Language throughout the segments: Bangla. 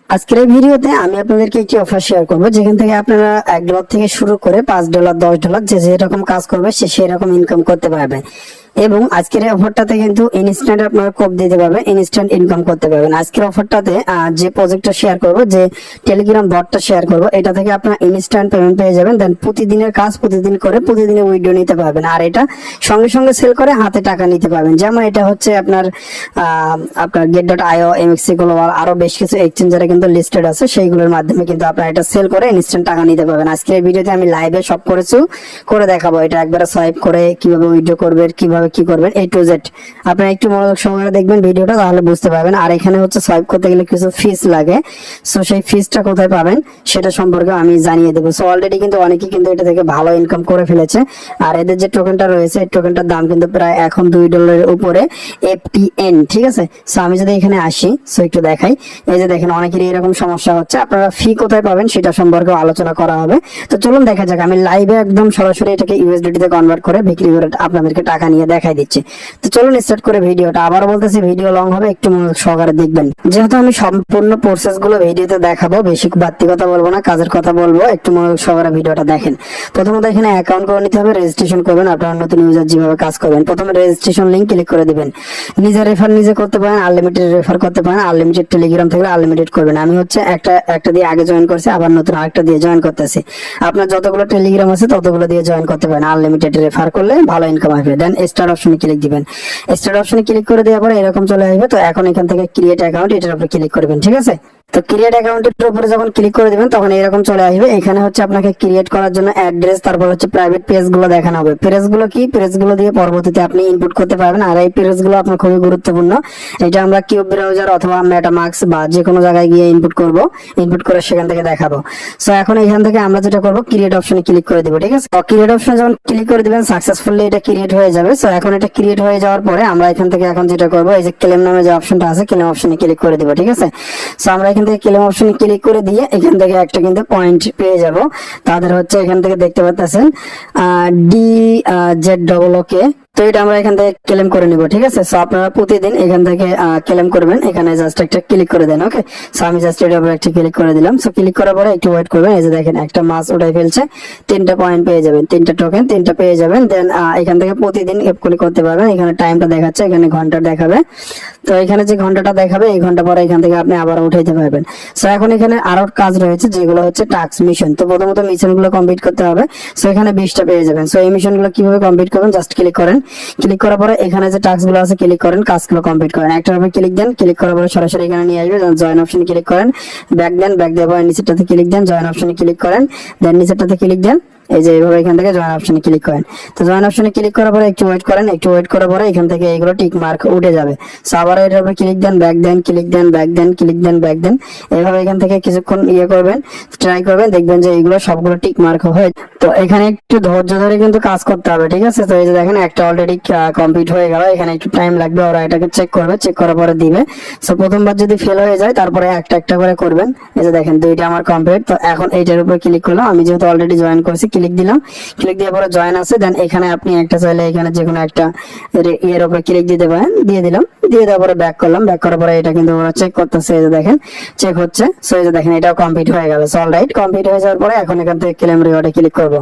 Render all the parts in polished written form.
আজকের এই ভিডিওতে আমি আপনাদেরকে একটি অফার শেয়ার করব, যেখান থেকে আপনারা $1 থেকে শুরু করে $5, $10 যে যেরকম কাজ করবে সে সেরকম ইনকাম করতে পারবে। এবং আজকের এই অফারটাতে কিন্তু ইনস্ট্যান্ট আপনারা কোপ দিতে পারবেন, ইনস্ট্যান্ট ইনকাম করতে পারবেন। আজকের অফারটাতে যে প্রজেক্টটা শেয়ার করব, যে টেলিগ্রাম বটটা শেয়ার করব, এটা থেকে আপনারা ইনস্ট্যান্ট পেমেন্ট পেয়ে যাবেন। দেন প্রতিদিনের কাজ প্রতিদিন করে প্রতিদিনের উইড্রো নিতে পারবেন, আর এটা সঙ্গে সঙ্গে সেল করে হাতে টাকা নিতে পারবেন। যেমন এটা হচ্ছে আপনার get.io, MXC গ্লোবাল, আরো বেশ কিছু এক্সচেঞ্জারে কিন্তু লিস্টেড আছে, সেইগুলোর মাধ্যমে কিন্তু আপনারা এটা সেল করে ইনস্ট্যান্ট টাকা নিতে পারবেন। আজকের এই ভিডিওতে আমি লাইভে সব করে দেখাবো, এটা একবারে সোয়াইপ করে কিভাবে উইথড্র করবেন, কিভাবে কি করবেন, A to Z। আপনারা একটু মনোযোগ সহকারে দেখবেন ভিডিওটা, তাহলে বুঝতে পারবেন। আর এখানে হচ্ছে সোয়াইপ করতে গেলে কিছু ফিস লাগে, সো সেই ফিসটা কোথায় পাবেন সেটা সম্পর্কে আমি জানিয়ে দেবো। সো অলরেডি কিন্তু অনেকেই কিন্তু এটা থেকে ভালো ইনকাম করে ফেলেছে। আর এদের যে টোকেনটা রয়েছে, এই টোকেনটার দাম কিন্তু প্রায় এখন $2 উপরে FTN, ঠিক আছে। সো আমি যদি এখানে আসি, সো একটু দেখাই, এই যে দেখেন অনেকেরই এরকম সমস্যা হচ্ছে। আপনারা ফি কোথায় পাবেন সেটা সম্পর্কে আলোচনা করা হবে। তো চলুন দেখা যাক, আমি লাইভে একদম সরাসরি এটাকে USDT তে কনভার্ট করে বিক্রি করে আপনাদেরকে টাকা নিয়ে দেখাই দিচ্ছি। তো চলুন স্টার্ট করে ভিডিওটা। আবার বলতেছি, ভিডিও লং হবে, একটু মনোযোগ সহকারে দেখবেন। যেহেতু আমি সম্পূর্ণ প্রসেস গুলো ভিডিওতে দেখাবো, বেশি বাড়তি কথা বলবো না, কাজের কথা বলবো, একটু মনোযোগ সহকারে ভিডিওটা দেখেন। প্রথমত এখানে অ্যাকাউন্ট করে নিতে হবে, রেজিস্ট্রেশন করবেন। আপনারা নতুন ইউজার যেভাবে কাজ করবেন, প্রথমে রেজিস্ট্রেশন লিংক ক্লিক করে দিবেন। নিজে রেফার নিজে করতে পারেন, আনলিমিটেড রেফার করতে পারেন, আনলিমিটেড টেলিগ্রাম থাকলে আনলিমিটেড করবেন। আমি হচ্ছে একটা দিয়ে আগে জয়েন করছি, আবার নতুন আরেকটা দিয়ে জয়েন করতেছি। আপনার যতগুলো টেলিগ্রাম আছে ততগুলো দিয়ে জয়েন করতে পারেন, আনলিমিটেড রেফার করলে ভালো ইনকাম আসবে। দেন স্টার্ট অপশনে ক্লিক দিবেন। স্টার্ট অপশনে ক্লিক করে দেওয়ার পরে এরকম চলে আসবে। তো এখন এখান থেকে ক্রিয়েট অ্যাকাউন্ট, এটার উপরে ক্লিক করবেন, ঠিক আছে। তো ক্রিয়েট অ্যাকাউন্টের উপরে যখন ক্লিক করে দিবেন তখন এরকম চলে আসবে। এখানে হচ্ছে আপনাকে ক্রিয়েট করার জন্য অ্যাড্রেস, তারপর হচ্ছে প্রাইভেট পেজ গুলো দেখানো হবে। পেজ গুলো কি, পেজ গুলো দিয়ে পরবর্তীতে আপনি ইনপুট করতে পারবেন। আর এই পেজ গুলো আপনার খুবই গুরুত্বপূর্ণ। এটা আমরা কিউব ব্রাউজার অথবা মেটামাস্ক বা যে কোনো জায়গায় গিয়ে ইনপুট করব, ইনপুট করে সেখান থেকে দেখাবো। সো এখন এখান থেকে আমরা যেটা করব, ক্রিয়েট অপশনে ক্লিক করে দিব, ঠিক আছে। ক্রিয়েট অপশনে যখন ক্লিক করে দিবেন সাকসেসফুলি এটা ক্রিয়েট হয়ে যাবে। সো এখন এটা ক্রিয়েট হয়ে যাওয়ার পরে আমরা এখান থেকে এখন যেটা করব, এই যে ক্লেম নামে যে অপশনটা আছে, ক্লেম অপশনে ক্লিক করে দিব, ঠিক আছে। সো আমরা এখান থেকে ক্লেম অপশনে ক্লিক করে দিয়ে এখান থেকে একটা কিন্তু পয়েন্ট পেয়ে যাব। তাদের হচ্ছে এখান থেকে দেখতে পাচ্ছেন DZOOK, তো এটা আমরা এখান থেকে ক্লেম করে নিব, ঠিক আছে। সো আপনারা প্রতিদিন এখান থেকে ক্লেম করবেন। এখানে জাস্ট একটা ক্লিক করে দেন, ওকে। সো আমি জাস্ট এর উপর একটা ক্লিক করে দিলাম। সো ক্লিক করার পরে একটু ওয়েট করবেন। এই যে দেখেন একটা মাস উঠাই ফেলছে, 3টা পয়েন্ট পেয়ে যাবেন, 3টা টোকেন, 3টা পেয়ে যাবেন। দেন এখান থেকে প্রতিদিন এপগুলি করতে পারবেন। এখানে টাইমটা দেখাচ্ছে, এখানে ঘন্টা দেখাবে। তো এখানে যে ঘন্টাটা দেখাবে, এই ঘন্টা পরে এখান থেকে আপনি আবার উঠাইতে পারবেন। সো এখন এখানে আরো কাজ রয়েছে, যেগুলো হচ্ছে টাস্ক মিশন। তো প্রথমত মিশন গুলো কমপ্লিট করতে হবে। সো এখানে 20টা পেয়ে যাবেন। সো এই মিশন গুলো কিভাবে কমপ্লিট করবেন, জাস্ট ক্লিক করেন। ক্লিক করার পরে এখানে যে টাস্ক গুলো আছে ক্লিক করেন, কাজগুলো কমপ্লিট করেন। একটার উপরে ক্লিক দেন, ক্লিক করার পরে সরাসরি এখানে নিয়ে আসবে। জয়েন অপশনে ক্লিক করেন, ব্যাক দেন, ব্যাক দেওয়ার পরে নিচেরটাতে ক্লিক দেন, জয়েন অপশনে ক্লিক করেন, দেন নিচেরটাতে ক্লিক দেন। এই যে এইভাবে এখান থেকে জয়েন অপশনে ক্লিক করেন। তো জয়েন অপশনে ক্লিক করার পরে একটু ওয়েট করেন, একটু ওয়েট করার পরে এখান থেকে এইগুলো টিক মার্ক উঠে যাবে। সো আবার এটার উপরে ক্লিক দেন, ব্যাক দেন, ক্লিক দেন, ব্যাক দেন, ক্লিক দেন, ব্যাক দেন। এইভাবে এখান থেকে কিছুক্ষণ করবেন, ট্রাই করবেন, দেখবেন যে এইগুলো সবগুলো টিক মার্ক হয়ে। তো এখানে একটু ধৈর্য ধরে কিন্তু কাজ করতে হবে, ঠিক আছে। তো এই যে দেখেন একটা অলরেডি কমপ্লিট হয়ে গেল। এখানে একটু টাইম লাগবে, ওরা এটাকে চেক করবে, চেক করার পরে দিবে। সো প্রথমবার যদি ফেল হয়ে যায় তারপরে একটা একটা করে করবেন। এই যে দেখেন 2টা আমার কমপ্লিট। তো এখন এইটার উপরে ক্লিক করলাম, আমি যেহেতু অলরেডি জয়েন করছি, ক্লিক দিলাম। ক্লিক দেওয়ার পরে জয়েন আছে। দেন এখানে আপনি একটা চাইলে এখানে যে কোনো একটা এর উপরে ক্লিক দিতে পারেন, দিয়ে দিলাম। দিয়ে দেওয়ার পরে ব্যাক করলাম, ব্যাক করার পরে এটা কিন্তু ওরা চেক করতেছে। এই যে দেখেন চেক হচ্ছে। সো এই যে দেখেন এটাও কমপ্লিট হয়ে গেল। সো অলরাইট, কমপ্লিট হয়ে যাওয়ার পরে এখন এখান থেকে ক্লেম রিওয়ার্ডে ক্লিক করব।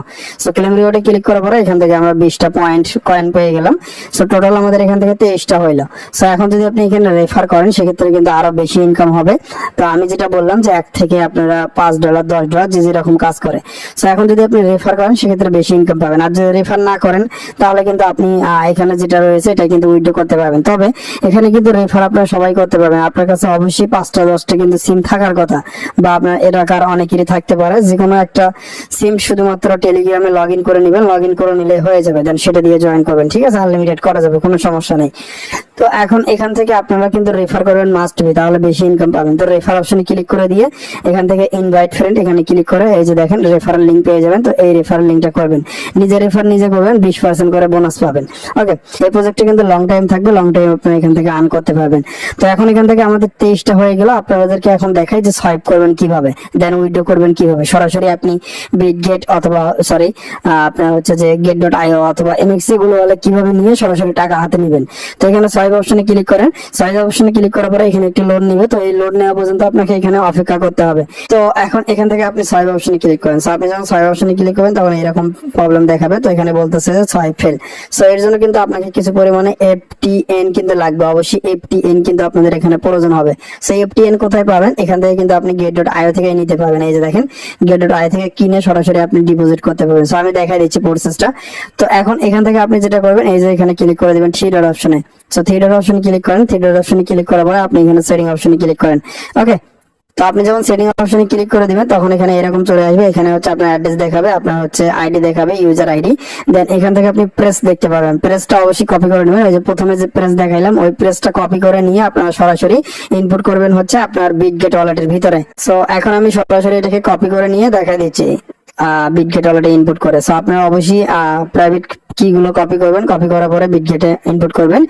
সো ক্লেম রিওয়ার্ডে ক্লিক করার পরে এখান থেকে আমরা 20টা পয়েন্ট কয়েন পেয়ে গেলাম। সো টোটাল আমাদের এখান থেকে 23টা হইলো। সো এখন যদি আপনি এখানে রেফার করেন সেক্ষেত্রে কিন্তু আরো বেশি ইনকাম হবে। তো আমি যেটা বললাম যে 1 থেকে আপনারা $5, $10 যে যেরকম কাজ করে। সো এখন যদি আপনি রেফার করেন সেক্ষেত্রে বেশি ইনকাম পাবেন। আর যদি রেফার না করেন তাহলে কিন্তু আপনি এখানে যেটা রয়েছে এটা কিন্তু উইথড্র করতে পারবেন। তবে এখানে কিন্তু রেফার আপনারা সবাই করতে পারবেন। আপনার কাছে অবশ্যই 5টা 10টা কিন্তু সিম থাকার কথা, বা আপনার এলাকার অনেকেরই থাকতে পারে। যে কোনো একটা সিম শুধুমাত্র টেলিগ্রামে লগ ইন করে নেবেন, লগ ইন করে নিলে হয়ে যাবে। দেন সেটা দিয়ে জয়েন করবেন, ঠিক আছে। আনলিমিটেড করা যাবে, কোনো সমস্যা নেই। তো এখন এখান থেকে আপনারা কিন্তু রেফার করবেন মাস্ট বি, তাহলে বেশি ইনকাম পাবেন। তো রেফার অপশনে ক্লিক করে দিয়ে এখান থেকে ইনভাইট ফ্রেন্ড এখানে ক্লিক করে এই যে দেখেন রেফারেল লিংক পেয়ে যাবেন। তো এই এই রেফারেল লিঙ্কটা করবেন, নিজে রেফার নিজে করবেন, 20% করে বোনাস পাবেন। ওকে, এই প্রজেক্টটা কিন্তু লং টাইম থাকবে, লং টাইম আপনারা এখান থেকে আর্ন করতে পারবেন। তো এখন এখান থেকে আমাদের 23টা হয়ে গেল। আপনাদেরকে এখন দেখাই যে সোয়াইপ করবেন কিভাবে, দেন উইথড্র করবেন কিভাবে। সরাসরি আপনি বিটগেট অথবা সরি আপনার হচ্ছে যে get.io অথবা MXC গুলো হলে কিভাবে নিয়ে সরাসরি টাকা হাতে নেবেন। তো এখানে সোয়াইপ অপশনে ক্লিক করেন, সোয়াইপ অপশনে ক্লিক করার পরে এখানে একটি লোড নেবে। তো এই লোড নেওয়া পর্যন্ত আপনাকে এখানে অপেক্ষা করতে হবে। তো এখন এখান থেকে আপনি সোয়াইপ অপশনে ক্লিক করেন। সো আপনি যখন সোয়াইপ অপশনে ক্লিক করবেন তখন এরকম প্রবলেম দেখাবে। তো এখানে বলতেছে যে সোয়াইপ ফেল। সো এর জন্য কিন্তু আপনাকে কিছু পরিমাণে FTN কিন্তু লাগবে, অবশ্যই FTN কিন্তু আপনাদের এখানে প্রয়োজন হবে। সেই FTN কোথায় পাবেন? এখান থেকে কিন্তু আপনি get.io থেকে নিতে পারবেন। এই যে দেখেন get.io থেকে কিনে সরাসরি আপনি ডিপোজিট করতে পারবেন। সো আমি দেখাই দিচ্ছি প্রসেসটা। তো এখন এখান থেকে আপনি যেটা করবেন, এই যে এখানে ক্লিক করে দিবেন থ্রি ডট অপশনে। সো থ্রি ডট অপশনে ক্লিক করেন, থ্রি ডট অপশনে ক্লিক করার পরে আপনি এখানে সেটিং অপশনে ক্লিক করেন। ওকে, তো আপনি যখন সেটিং অপশনে ক্লিক করে দিবেন তখন এখানে এরকম চলে আসবে। এখানে হচ্ছে আপনার অ্যাড্রেস দেখাবে, আপনার হচ্ছে আইডি দেখাবে, ইউজার আইডি। দেন এখান থেকে আপনি প্রেস দেখতে পাবেন, প্রেসটা অবশ্যই কপি করে নেবেন। ওই যে প্রথমে যে প্রেস দেখাইলাম ওই প্রেসটা কপি করে নিয়ে আপনারা সরাসরি ইনপুট করবেন হচ্ছে আপনার বিটগেট ওয়ালেটের ভিতরে। সো এখন আমি সরাসরি এটাকে কপি করে নিয়ে দেখা দিচ্ছি বিটগেট ওয়ালেটে ইনপুট করে। সো আপনারা অবশ্যই প্রাইভেট কি গুলো কপি করবেন, কপি করার পরে বিটগেটে ইনপুট করবেন।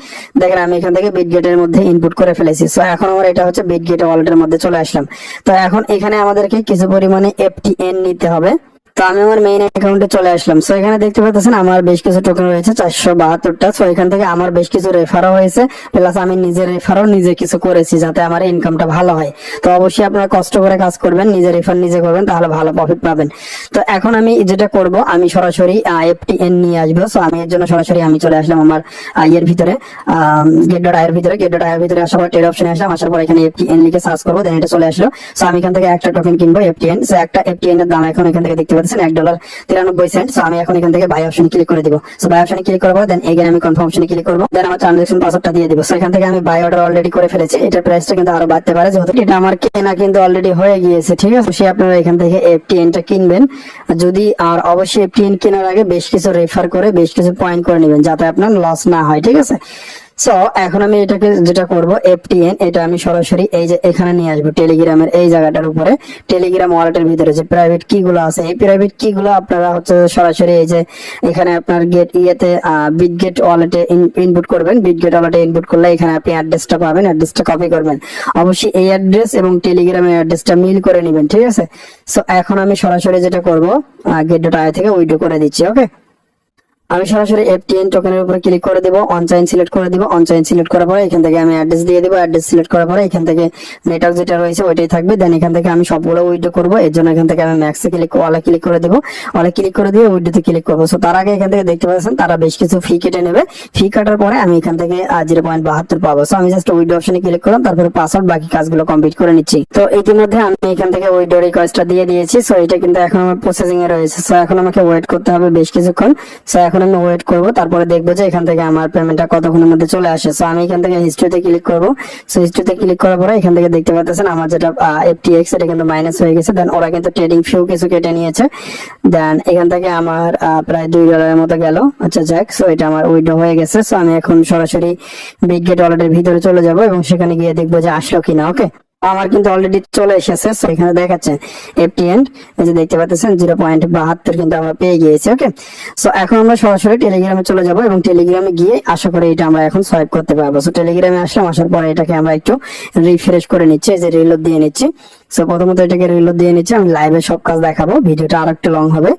দেখেন আমি এখান থেকে বিটগেটের মধ্যে ইনপুট করে ফেলেছি। সো এখন আমার এটা হচ্ছে বিটগেট ওয়ালেটের মধ্যে চলে আসলাম। তো এখন এখানে আমাদেরকে কিছু পরিমাণে FTN নিতে হবে। তো আমি আমার মেইন অ্যাকাউন্টে চলে আসলাম। সো এখানে দেখতে পাচ্ছেন আমার বেশ কিছু টোকেন রয়েছে 472টা। সো এখান থেকে আমার বেশ কিছু রেফারও হয়েছে, প্লাস আমি নিজের রেফারও নিজে কিছু করেছি যাতে আমার ইনকামটা ভালো হয়। তো অবশ্যই আপনারা কষ্ট করে কাজ করবেন, নিজের রেফার নিজে করবেন, তাহলে ভালো প্রফিট পাবেন। তো এখন আমি যেটা করব, আমি সরাসরি FTN নিয়ে আসবো। সো আমি এর জন্য সরাসরি আমি চলে আসলাম আমার এর ভিতরে get.io এর ভিতরে। get.io এর ভিতরে আসার পর ট্রেড অপশনে আসলাম, আসার পর এখানে FTN লিখে সার্চ করবো, দেন এটা চলে আসলো। সো আমি এখান থেকে একটা টোকেন কিনবো FTN। সো একটা FTN এর দাম এখন এখান থেকে দেখতে $1.93। সো আমি এখন এখান থেকে বাই অপশনে ক্লিক করে দিব। সো বাই অপশনে ক্লিক করার পর দেন এখানে আমি কনফার্ম অপশনে ক্লিক করব, দেন আমার ট্রানজাকশন পাসওয়ার্ডটা দিয়ে দিব। সো এখান থেকে আমি বাই অর্ডার অলরেডি করে ফেলেছি। এটা প্রাইসটা কিন্তু আরো বাড়তে পারে, যেহেতু এটা আমার কেনা কিন্তু অলরেডি হয়ে গিয়েছে। ঠিক আছে, সে আপনারা এখান থেকে FTN টা কিনবেন যদি, আর অবশ্যই FTN কেনার আগে বেশ কিছু রেফার করে বেশ কিছু পয়েন্ট করে নেবেন যাতে আপনার লস না হয়। ঠিক আছে, সো এখন আমি এটাকে যেটা করব FTN, এটা আমি সরাসরি এই যে এখানে নিয়ে আসবো টেলিগ্রামের এই জায়গাটার উপরে। টেলিগ্রাম ওয়ালেটের ভিতরে যে প্রাইভেট কি গুলো আছে, এই প্রাইভেট কি গুলো আপনারা হচ্ছে সরাসরি এই যে এখানে আপনার বিটগেট ওয়ালেটে ইনপুট করবেন। বিটগেট ওয়ালেটে ইনপুট করলে এখানে আপনি অ্যাড্রেসটা পাবেন, অ্যাড্রেসটা কপি করবেন। অবশ্যই এই অ্যাড্রেস এবং টেলিগ্রামের অ্যাড্রেসটা মিল করে নেবেন। ঠিক আছে, সো এখন আমি সরাসরি যেটা করব get.io থেকে উইথড্র করে দিচ্ছি। ওকে, আমি সরাসরি FTN টোকেনের উপরে ক্লিক করে দেব, অন চেইন সিলেক্ট করে দিব। অন চেইন সিলেক্ট করার পরে এখান থেকে আমি অ্যাড্রেস দিয়ে দেব। অ্যাড্রেস সিলেক্ট করার পরে এখান থেকে নেটওয়ার্ক যেটা রয়েছে ওইটাই থাকবে। দেন এখান থেকে আমি সবগুলো উইথড্র করব। এর জন্য এখান থেকে আমি ম্যাক্সে ক্লিক করে দেব। ওয়ালে ক্লিক করে দিয়ে উইথড্রতে ক্লিক করব। সো তার আগে এখান থেকে দেখতে পাচ্ছেন তারা বেশ কিছু ফি কেটে নেবে। ফি কাটার পরে আমি এখান থেকে 0.72 পাবো। সো আমি জাস্ট উইথড্র অপশনে ক্লিক করলাম, তারপরে পাসওয়ার্ড বাকি কাজগুলো কমপ্লিট করে নিচ্ছি। তো ইতিমধ্যে আমি এখান থেকে উইথড্র রিকোয়েস্টটা দিয়ে দিয়েছি। সো এটা কিন্তু এখন আমার প্রসেসিং এ রয়েছে। সো এখন আমাকে ওয়েট করতে হবে বেশ কিছুক্ষণ। সো এখন আমি ওয়েট করব, তারপরে দেখবো যে এখান থেকে আমার পেমেন্টটা কতক্ষণের মধ্যে চলে আসে। সো আমি এখান থেকে হিস্ট্রিতে ক্লিক করব। সো হিস্ট্রিতে ক্লিক করার পরে এখান থেকে দেখতে পাচ্ছেন আমার যেটা FTX এটা কিন্তু মাইনাস হয়ে গেছে। দেন ওরা কিন্তু ট্রেডিং ফিউ কিছু কেটে নিয়েছে। দেন এখান থেকে আমার প্রায় $2 মতো গেল। আচ্ছা যাক, সো এটা আমার উইথড্র হয়ে গেছে। সো আমি এখন সরাসরি বিটগেট ওয়ালেটের ভিতরে চলে যাব এবং সেখানে গিয়ে দেখবো যে আসলো কিনা। ওকে, আমার কিন্তু অলরেডি চলে এসেছে। সো এখানে দেখাচ্ছে FTN, এই যে দেখতে পাচ্ছেন 0.72 কিন্তু আমরা পেয়ে গিয়েছি। ওকে, সো এখন আমরা সরাসরি টেলিগ্রামে চলে যাব এবং টেলিগ্রামে গিয়ে আশা করি এটা আমরা এখন সোয়াইপ করতে পারবো। সো টেলিগ্রামে আসলাম, আসার পরে এটাকে আমরা একটু রিফ্রেশ করে নিচ্ছি, এই যে রিলোড দিয়ে নিচ্ছি। সো প্রথমত এটাকে রিলোড দিয়ে নিচ্ছি। আমি লাইভে সব কাজ দেখাবো, ভিডিওটা আরেকটু লং হবে।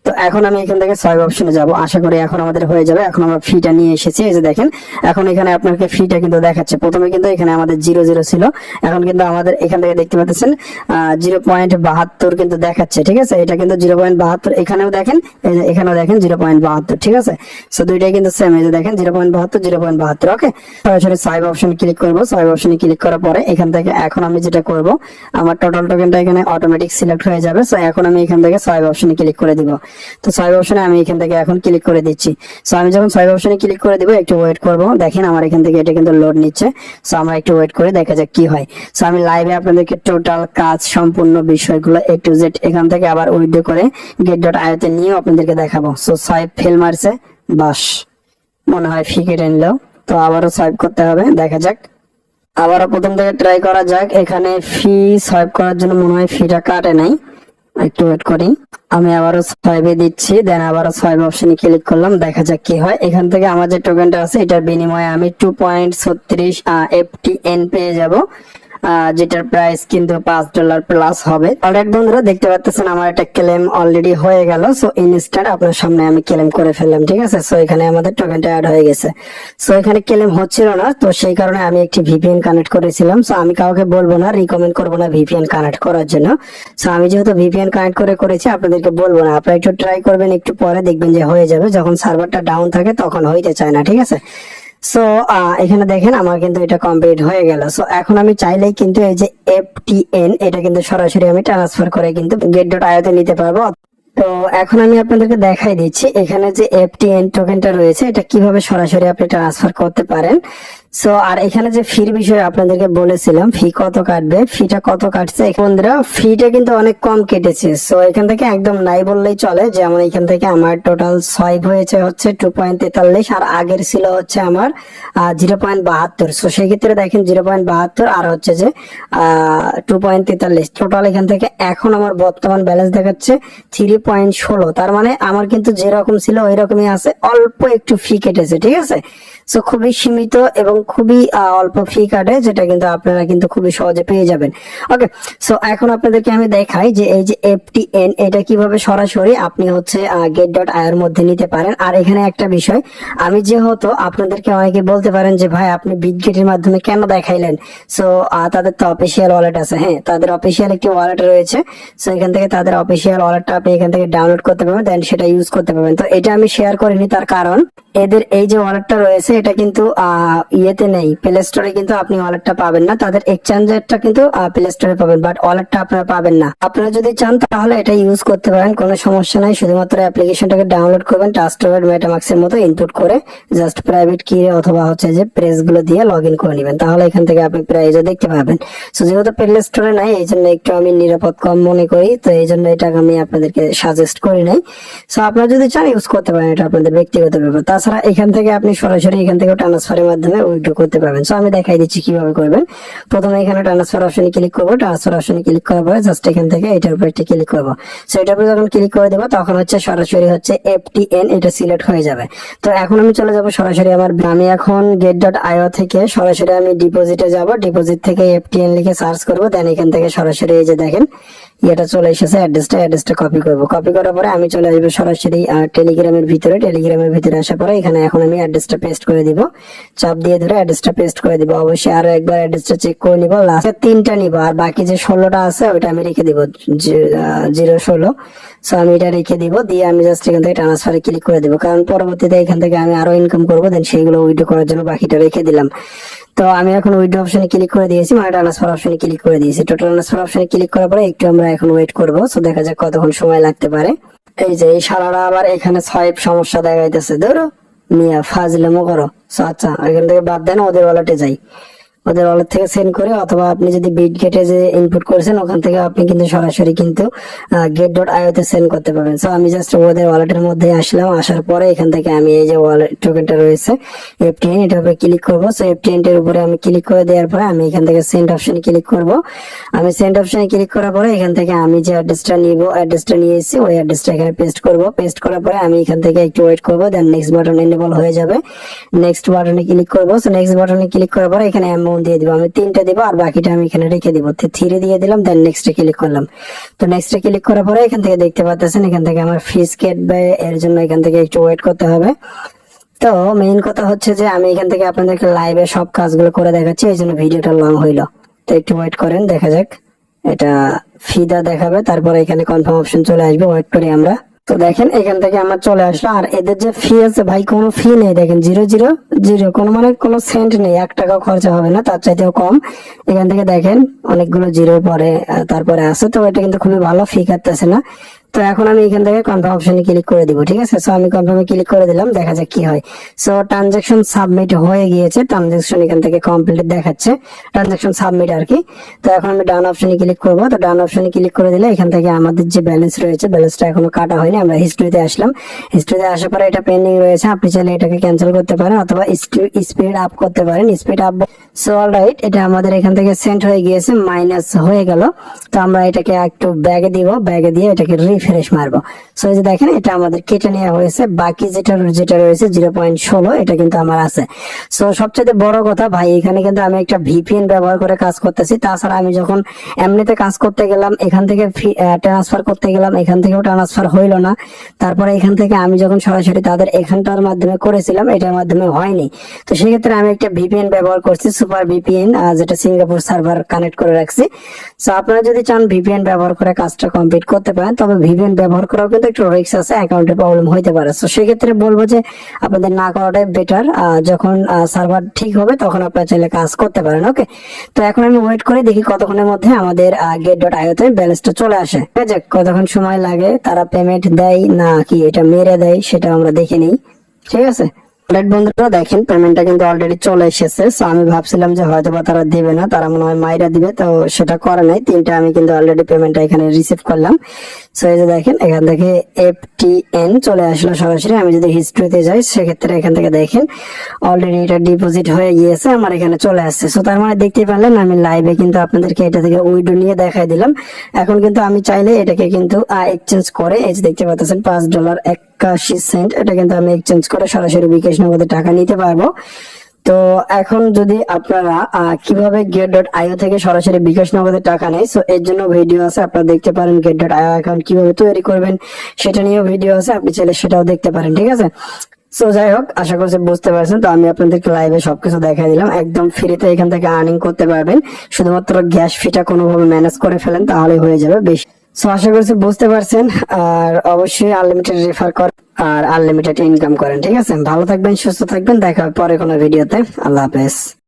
তো এখন আমি এখান থেকে সোয়াইপ অপশনে যাব, আশা করি এখন আমাদের হয়ে যাবে। এখন আমরা ফিটা নিয়ে এসেছি, এই যে দেখেন এখন এখানে আপনাকে ফিটা কিন্তু দেখাচ্ছে। প্রথমে কিন্তু এখানে আমাদের 0 ছিল, এখন কিন্তু আমাদের এখান থেকে দেখতে পাচ্ছেন 0.72 কিন্তু দেখাচ্ছে। ঠিক আছে, এটা কিন্তু 0.72, এখানেও দেখেন এই যে এখানেও দেখেন 0.72। ঠিক আছে, সো দুইটাই কিন্তু সেম, এই যে দেখেন 0.72। ওকে, সরাসরি সোয়াইপ অপশনে ক্লিক করব। সোয়াইপ অপশনে ক্লিক করার পরে এখান থেকে এখন আমি যেটা করব, আমার টোটাল টোকেনটা এখানে অটোমেটিক সিলেক্ট হয়ে যাবে। সো এখন আমি এখান থেকে সোয়াইপ অপশনে ক্লিক করে দিব। তো সোয়াইপ অপশনে আমি এখান থেকে এখন ক্লিক করে দিচ্ছি। সো আমি যখন সোয়াইপ অপশনে ক্লিক করে দিব একটু ওয়েট করব। দেখেন আমার এখান থেকে এটা কিন্তু লোড নিচ্ছে। সো আমরা একটু ওয়েট করে দেখা যাক কি হয়। সো আমি লাইভে আপনাদেরকে টোটাল কাজ সম্পূর্ণ বিষয়গুলো A to Z এখান থেকে আবার উইথড্র করে get.io তে নিয়ে আপনাদেরকে দেখাবো। সো সোয়াইপ ফেল মারছে, বাস মনে হয় ফি কেটে নিলো। তো আবারও সোয়াইপ করতে হবে, দেখা যাক। আবারও প্রথম থেকে ট্রাই করা যাক। এখানে ফি সোয়াইপ করার জন্য মনে হয় ফিটা কাটে নাই। একটু ওয়েট করি। আমি আবারও সোয়াইপে দিচ্ছি, দেন আবারও সোয়াইপ অপশনে ক্লিক করলাম, দেখা যাক কি হয়। এখান থেকে আমার যে টোকেনটা আছে এটার বিনিময়ে আমি 2.36 FTN পেয়ে যাব, যেটার প্রাইস কিন্তু $5 প্লাস হবে। অলরেডি বন্ধুরা দেখতে পাচ্ছেন আমার একটা ক্লেম অলরেডি হয়ে গেল। সো ইনস্ট্যান্ট আপনার সামনে আমি ক্লেম করে ফেললাম, ঠিক আছে। সো এখানে আমাদের টোকেনটা অ্যাড হয়ে গেছে। সো এখানে ক্লেম হচ্ছিল না, তো সেই কারণে আমি একটি VPN কানেক্ট করেছিলাম। সো আমি কাউকে বলবো না, রিকমেন্ড করবো না VPN কানেক্ট করার জন্য। সো আমি যেহেতু VPN কানেক্ট করেছি আপনাদেরকে বলবো না, আপনারা একটু ট্রাই করবেন, একটু পরে দেখবেন যে হয়ে যাবে। যখন সার্ভারটা ডাউন থাকে তখন হইতে চায় না, ঠিক আছে। সো এখানে দেখেন আমার কিন্তু এটা কমপ্লিট হয়ে গেল। সো এখন আমি চাইলেই কিন্তু এই যে FTN এটা কিন্তু সরাসরি আমি ট্রান্সফার করে কিন্তু get.io তে নিতে পারবো। তো এখন আমি আপনাদেরকে দেখাই দিচ্ছি এখানে যে FTN টোকেনটা রয়েছে এটা কিভাবে সরাসরি আপনি ট্রান্সফার করতে পারেন। সো আর এখানে যে ফির বিষয়ে আপনাদেরকে বলেছিলাম, ফি কত কাটবে, ফিটা কত কাটছে বন্ধুরা, ফিটা কিন্তু অনেক কম কেটেছে। সো এখান থেকে একদম নাই বললেই চলে। যেমন এখান থেকে আমার টোটাল সোয়াইপ হয়েছে হচ্ছে 2.43, আর আগের ছিল হচ্ছে আমার 0.72। সো সেই ক্ষেত্রে দেখেন 0.72 আর হচ্ছে যে 2.43 টোটাল। এখান থেকে এখন আমার বর্তমান ব্যালেন্স দেখাচ্ছে 3.16। তার মানে আমার কিন্তু যেরকম ছিল ওই রকমই আছে, অল্প একটু ফি কেটেছে, ঠিক আছে। সো খুবই সীমিত এবং খুবই অল্প ফি কাটে, যেটা কিন্তু আপনারা কিন্তু খুবই সহজে পেয়ে যাবেন। ওকে, সো এখন আপনাদেরকে আমি দেখাই যে এই যে FTN এটা কিভাবে সরাসরি আপনি হচ্ছে get.io এর মধ্যে নিতে পারেন। আর এখানে একটা বিষয়, আমি যেহেতু আপনাদেরকে অনেকে বলতে পারেন যে ভাই আপনি বিটগেটের মাধ্যমে কেন দেখাইলেন। সো তাদের তো অফিসিয়াল ওয়ালেট আছে, হ্যাঁ তাদের অফিসিয়াল একটি ওয়ালেট রয়েছে। সো এখান থেকে তাদের অফিসিয়াল ওয়ালেটটা আপনি এখান থেকে ডাউনলোড করতে পারবেন, দেন সেটা ইউজ করতে পারবেন। তো এটা আমি শেয়ার করিনি, তার কারণ এদের এই যে ওয়ালেটটা রয়েছে এটা কিন্তু ইয়েতে নেই, প্লে স্টোরে কিন্তু আপনি ওয়ালেটটা পাবেন না। তাদের এক্সচেঞ্জারটা কিন্তু প্লে স্টোরে পাবেন, বাট ওয়ালেটটা আপনারা পাবেন না। আপনারা যদি চান তাহলে এটা ইউজ করতে পারেন, কোনো সমস্যা নাই। শুধুমাত্র অ্যাপ্লিকেশনটাকে ডাউনলোড করবেন, ট্রাস্টেড মেটামাক্সের মতো ইনপুট করে জাস্ট প্রাইভেট কি অথবা হচ্ছে যে প্রেস গুলো দিয়ে লগ ইন করে নেবেন, তাহলে এখান থেকে আপনি প্রাইজও দেখতে পাবেন। সো যেহেতু প্লে স্টোরে নাই এই জন্য একটু আমি নিরাপদ কম মনে করি, তো এই জন্য এটা আমি আপনাদেরকে সাজেস্ট করি নাই। সো আপনারা যদি চান ইউজ করতে পারেন, এটা আপনাদের ব্যক্তিগত ব্যাপার। তাছাড়া এখান থেকে আপনি সরাসরি এখান থেকে ট্রান্সফারের মাধ্যমে উইথড্র করতে পারবেন। সো আমি দেখাই দিচ্ছি কিভাবে করবেন। প্রথমে এখানে ট্রান্সফার অপশনে ক্লিক করবো, ট্রান্সফার অপশনে ক্লিক করার পরে জাস্ট এখান থেকে এটার উপর একটা ক্লিক করবো। সো এটার উপর যখন ক্লিক করে দেবো তখন হচ্ছে সরাসরি হচ্ছে FTN এটা সিলেক্ট হয়ে যাবে। তো এখন আমি চলে যাব সরাসরি আমি এখন get.io থেকে সরাসরি আমি ডিপোজিটে যাব, ডিপোজিট থেকে FTN লিখে সার্চ করবো, দেন এখান থেকে সরাসরি এই যে দেখেন এটা চলে এসেছে, অ্যাড্রেসটা কপি করব। কপি করার পরে আমি চলে আসবো সরাসরি টেলিগ্রামের ভিতরে আসার পরে এখানে এখন আমি অ্যাড্রেসটা পেস্ট করে দিব, চাপ দিয়ে ধরে অ্যাড্রেসটা পেস্ট করে দিব। অবশ্যই আরো একবার অ্যাড্রেসটা চেক করে নিব, লাস্টে 3টা নিব, আর বাকি যে 16টা আছে ওইটা আমি রেখে দিব 016। সো আমি এটা রেখে দিব, দিয়ে আমি জাস্ট এখান থেকে ট্রান্সফারে ক্লিক করে দিব, কারণ পরবর্তীতে এখান থেকে আমি আরো ইনকাম করবো, দেন সেইগুলো উইথড্র করার জন্য বাকিটা রেখে দিলাম। তো আমি এখন উইথড্র অপশনে ক্লিক করে দিয়েছি, মানে ট্রান্সফার অপশনে ক্লিক করে দিয়েছি। তো ট্রান্সফার অপশনে ক্লিক করার পরে একটু আমরা এখন ওয়েট করব। সো দেখা যাক কতক্ষণ সময় লাগতে পারে। এই যে এই শালারা আবার এখানে সোয়াইপ সমস্যা দেখাইতেছে, ধরো মিয়া ফাজলামো করো। সো আচ্ছা এখান থেকে বাদ দেন, ওদের ওয়ালেটে যাই, ওদের ওয়ালেট থেকে সেন্ড করে, অথবা আপনি যদি বিটগেটে যে ইনপুট করেছেন ওখান থেকে আপনি কিন্তু সরাসরি কিন্তু get.io তে সেন্ড করতে পারবেন। সো আমি জাস্ট ওদের ওয়ালেটের মধ্যে আসলাম, আসার পরে এখান থেকে আমি এই যে ওয়ালেট টোকেনটা রয়েছে FTN এটার উপরে ক্লিক করব। সো FTN এর উপরে আমি ক্লিক করে দেওয়ার পরে আমি এখান থেকে সেন্ড অপশনে ক্লিক করব। আমি সেন্ড অপশনে ক্লিক করার পরে এখান থেকে আমি যে অ্যাড্রেসটা নিয়ে এসেছি ওই অ্যাড্রেসটা এখানে পেস্ট করব। পেস্ট করার পরে আমি এখান থেকে একটু ওয়েট করব, দেন নেক্সট বাটন এনেবল হয়ে যাবে, নেক্সট বাটনে ক্লিক করব। সো নেক্সট বাটনে ক্লিক করার পরে এখানে দিয়ে দিব, আমি 3টা দিব আর বাকিটা আমি এখানে রেখে দিব, 3 দিয়ে দিলাম, দেন নেক্সটে ক্লিক করলাম। তো নেক্সটে ক্লিক করার পরে এখান থেকে দেখতে পাচ্ছেন এখান থেকে আমার ফিস কাটবে, এর জন্য এখান থেকে একটু ওয়েট করতে হবে। তো মেইন কথা হচ্ছে যে আমি এখান থেকে আপনাদেরকে লাইভে সব কাজগুলো করে দেখাচ্ছি, এই জন্য ভিডিওটা লং হইলো। তো একটু ওয়েট করেন, দেখা যাক এটা ফিদা দেখাবে, তারপরে এখানে কনফার্ম অপশন চলে আসবে, ওয়েট করি আমরা। তো দেখেন এখান থেকে আমার চলে আসলো, আর এদের যে ফি আছে ভাই কোনো ফি নেই, দেখেন 000 কোনো মানে কোনো সেন্ট নেই, 1 টাকাও খরচা হবে না, তার চাইতেও কম। এখান থেকে দেখেন অনেকগুলো জিরো পরে তারপরে আছে, তো এটা কিন্তু খুবই ভালো, ফি কাটতেছে না। তো এখন আমি এখান থেকে কনফার্ম অপশনে ক্লিক করে দিব, ঠিক আছে। সো আমি কনফার্মে ক্লিক করে দিলাম, দেখা যাক কি হয়। সো ট্রানজাকশন সাবমিট হয়ে গিয়েছে, ট্রানজাকশন এখান থেকে কমপ্লিট দেখাচ্ছে, ট্রানজাকশন সাবমিট আর কি। তো এখন আমি ডান অপশনে ক্লিক করব। তো ডান অপশনে ক্লিক করে দিলে এখান থেকে আমাদের যে ব্যালেন্স রয়েছে, ব্যালেন্সটা এখনো কাটা হয়নি। আমরা হিস্ট্রিতে আসলাম, হিস্ট্রিতে আসার পরে এটা পেন্ডিং রয়েছে, আপনি চাইলে এটাকে ক্যান্সেল করতে পারেন অথবা স্পিড আপ করতে পারেন, স্পিড আপ। সো অলরাইট, এটা আমাদের এখান থেকে সেন্ড হয়ে গিয়েছে, মাইনাস হয়ে গেল। তো আমরা এটাকে একটু ব্যাগে দিব, ব্যাগে দিয়ে এটাকে রিফ্রেশ মারবো। সো এই যে দেখেন, এটা আমাদের কেটে নেওয়া হয়েছে, বাকি যেটা রয়েছে 0.16 এটা কিন্তু আমার আছে। সো সবচেয়ে বড় কথা ভাই, এখানে কিন্তু আমি একটা ভিপিএন ব্যবহার করে কাজ করতেছি। তাছাড়া আমি যখন এমনিতে কাজ করতে গেলাম, এখান থেকে ট্রান্সফার করতে গেলাম, এখান থেকেও ট্রান্সফার হইলো না। তারপরে এখান থেকে আমি যখন সরাসরি তাদের এখানটার মাধ্যমে করেছিলাম, এটার মাধ্যমে হয়নি। তো সেক্ষেত্রে আমি একটা ভিপিএন ব্যবহার করছি, সুপার ভিপিএন, যেটা সিঙ্গাপুর সার্ভার কানেক্ট করে রাখছি। সো আপনারা যদি চান ভিপিএন ব্যবহার করে কাজটা কমপ্লিট করতে পারেন, তবে ভিপিএন ব্যবহার করাও কিন্তু একটু রিস্ক আছে, অ্যাকাউন্টে প্রবলেম হইতে পারে। তো সেক্ষেত্রে বলবো যে আপনাদের না করাটাই বেটার। যখন সার্ভার ঠিক হবে তখন আপনারা চাইলে কাজ করতে পারেন। ওকে, তো এখন আমি ওয়েট করে দেখি কতক্ষণের মধ্যে আমাদের get.io তে ব্যালেন্সটা চলে আসে। ঠিক আছে, কতক্ষণ সময় লাগে, তারা পেমেন্ট দেয় না কি এটা মেরে দেয়, সেটা আমরা দেখে নিই। ঠিক আছে বন্ধুরা, দেখেন পেমেন্টটা কিন্তু অলরেডি চলে এসেছে। সো আমি ভাবছিলাম যে হয়তো বা তারা দিবে না, তারা মনে হয় মাইরা দিবে, তো সেটা করে নাই। তিনটা আমি কিন্তু অলরেডি পেমেন্টটা এখানে রিসিভ করলাম। সো এই যে দেখেন, এখান থেকে FTN চলে আসলো সরাসরি। আমি যদি হিস্ট্রিতে যাই, সেক্ষেত্রে এখান থেকে দেখেন অলরেডি এটা ডিপোজিট হয়ে গিয়েছে, আমার এখানে চলে আসছে। সো তার মানে দেখতে পারলেন, আমি লাইভে কিন্তু আপনাদেরকে এটা থেকে উইডো নিয়ে দেখাই দিলাম। এখন কিন্তু আমি চাইলে এটাকে কিন্তু এক্সচেঞ্জ করে, এই যে দেখতে পাচ্ছেন $5.81, এটা কিন্তু আমি এক্সচেঞ্জ করে সরাসরি বিকাশ নগদে টাকা নিতে পারবো। তো এখন যদি আপনারা কিভাবে get.io থেকে সরাসরি বিকাশ নগদে টাকা নেয়, সো এর জন্য ভিডিও আছে, আপনারা দেখতে পারেন। get.io অ্যাকাউন্ট কিভাবে তৈরি করবেন সেটা নিয়েও ভিডিও আছে, আপনি চাইলে সেটাও দেখতে পারেন। ঠিক আছে, সো যাই হোক, আশা করছি বুঝতে পারছেন। তো আমি আপনাদেরকে লাইভে সবকিছু দেখাই দিলাম, একদম ফ্রিতে এখান থেকে আর্নিং করতে পারবেন। শুধুমাত্র গ্যাস ফিটা কোনোভাবে ম্যানেজ করে ফেলেন, তাহলে হয়ে যাবে বেশি। সো আশা করছি বুঝতে পারছেন। আর অবশ্যই আনলিমিটেড রেফার করেন আর আনলিমিটেড ইনকাম করেন। ঠিক আছে, ভালো থাকবেন, সুস্থ থাকবেন, দেখা হবে পরে কোনো ভিডিওতে। আল্লাহ হাফেজ।